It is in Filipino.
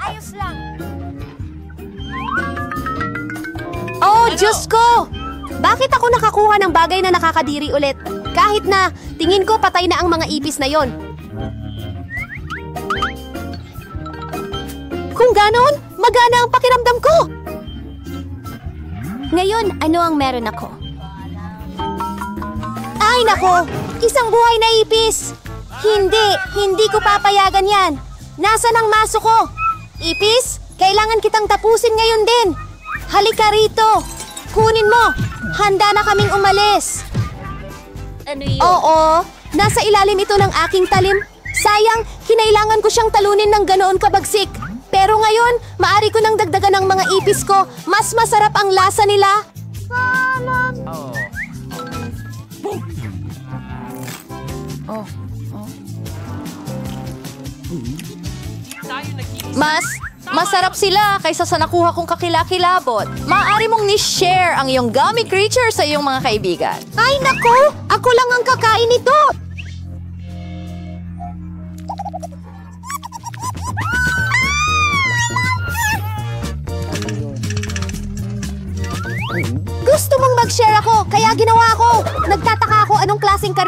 Ayos lang. Oh, Diyos ko! Bakit ako nakakuha ng bagay na nakakadiri ulit? Kahit na tingin ko patay na ang mga ipis na yon. Kung ganon, magana ang pakiramdam ko! Ngayon, ano ang meron ako? Ay nako! Isang buhay na ipis! Hindi ko papayagan yan! Nasaan ang maso ko? Ipis, kailangan kitang tapusin ngayon din! Halika rito! Kunin mo! Handa na kaming umalis! Ano yun? Oo, nasa ilalim ito ng aking talim. Sayang, kinailangan ko siyang talunin ng ganoon kabagsik. Pero ngayon, maari ko nang dagdagan ng mga ipis ko. Mas masarap ang lasa nila. Mas masarap sila kaysa sa nakuha kong kakilakilabot. Maaari mong ni-share ang iyong gummy creature sa iyong mga kaibigan. Ay nako! Ako lang ang kakain nito! Gusto mong mag-share ako, kaya ginawa ko. Nagtataka ako anong klaseng karne